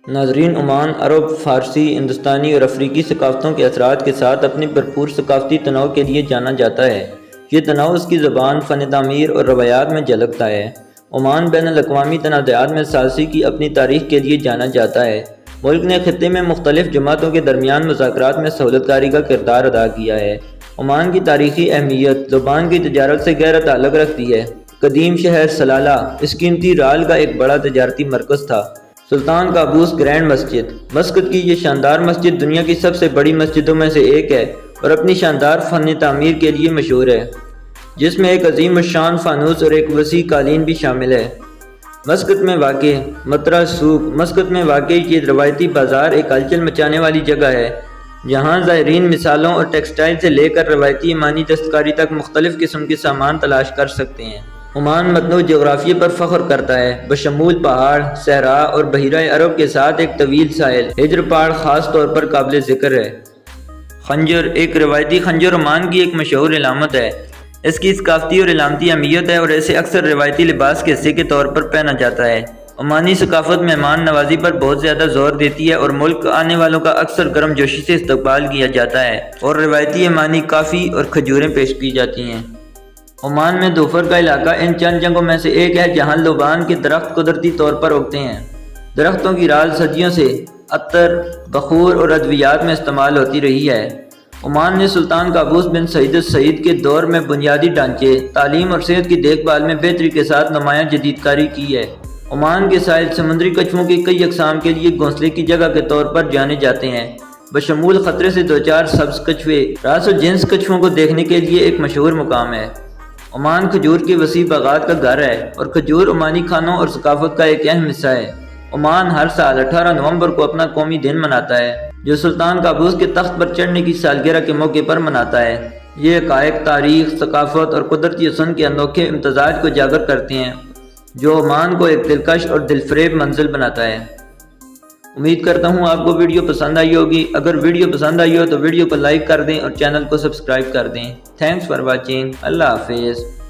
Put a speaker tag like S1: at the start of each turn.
S1: ناظرین، عمان عرب، فارسی، ہندوستانی اور افریقی ثقافتوں کے اثرات کے ساتھ اپنی بھرپور ثقافتی تنوع کے لیے جانا جاتا ہے۔ یہ تنوع اس کی زبان، فن تعمیر اور روایات میں جھلکتا ہے۔ عمان بین الاقوامی تنازعات میں ثالثی کی اپنی تاریخ کے لیے جانا جاتا ہے۔ ملک نے خطے میں مختلف جماعتوں کے درمیان مذاکرات میں سہولت کاری کا کردار ادا کیا ہے۔ عمان کی تاریخی اہمیت زبان کی تجارت سے گہرا تعلق رکھتی ہے۔ قدیم شہر سلالہ اس قیمتی رال کا ایک بڑا تجارتی مرکز تھا۔ سلطان قابوس گرینڈ مسجد مسقط کی یہ شاندار مسجد دنیا کی سب سے بڑی مسجدوں میں سے ایک ہے اور اپنی شاندار فن تعمیر کے لیے مشہور ہے، جس میں ایک عظیم الشان فانوس اور ایک وسیع قالین بھی شامل ہے۔ مسقط میں واقع مترا سوق مسقط میں واقع یہ روایتی بازار ایک ہلچل مچانے والی جگہ ہے، جہاں زائرین مثالوں اور ٹیکسٹائل سے لے کر روایتی عمانی دستکاری تک مختلف قسم کے سامان تلاش کر سکتے ہیں۔ عمان متنوع جغرافیے پر فخر کرتا ہے، بشمول پہاڑ، صحرا اور بحیرہ عرب کے ساتھ ایک طویل ساحل۔ ہجر پہاڑ خاص طور پر قابل ذکر ہے۔ خنجر ایک روایتی خنجر عمان کی ایک مشہور علامت ہے۔ اس کی ثقافتی اور علامتی اہمیت ہے اور اسے اکثر روایتی لباس کے حصے کے طور پر پہنا جاتا ہے۔ عمانی ثقافت مہمان نوازی پر بہت زیادہ زور دیتی ہے اور ملک آنے والوں کا اکثر گرم جوشی سے استقبال کیا جاتا ہے اور روایتی عمانی کافی اور کھجوریں پیش کی جاتی ہیں۔ عمان میں دوفر کا علاقہ ان چند جگہوں میں سے ایک ہے جہاں لوبان کے درخت قدرتی طور پر اگتے ہیں۔ درختوں کی رال صدیوں سے عطر، بخور اور ادویات میں استعمال ہوتی رہی ہے۔ عمان نے سلطان قابوس بن سعید السعید کے دور میں بنیادی ڈھانچے، تعلیم اور صحت کی دیکھ بھال میں بہتری کے ساتھ نمایاں جدید کاری کی ہے۔ عمان کے ساحل سمندری کچھووں کی کئی اقسام کے لیے گھونسلے کی جگہ کے طور پر جانے جاتے ہیں، بشمول خطرے سے دوچار سبز کچھوے۔ راس و جنس کچھووں کو دیکھنے کے لیے ایک مشہور مقام ہے۔ عمان کھجور کے وسیع باغات کا گھر ہے اور کھجور عمانی کھانوں اور ثقافت کا ایک اہم حصہ ہے۔ عمان ہر سال 18 نومبر کو اپنا قومی دن مناتا ہے، جو سلطان قابوس کے تخت پر چڑھنے کی سالگرہ کے موقع پر مناتا ہے۔ یہ حقائق، تاریخ، ثقافت اور قدرتی حسن کے انوکھے امتزاج کو اجاگر کرتے ہیں، جو عمان کو ایک دلکش اور دلفریب منزل بناتا ہے۔ امید کرتا ہوں آپ کو ویڈیو پسند آئی ہوگی۔ اگر ویڈیو پسند آئی ہو تو ویڈیو کو لائک کر دیں اور چینل کو سبسکرائب کر دیں۔ Thanks for watching. اللہ حافظ۔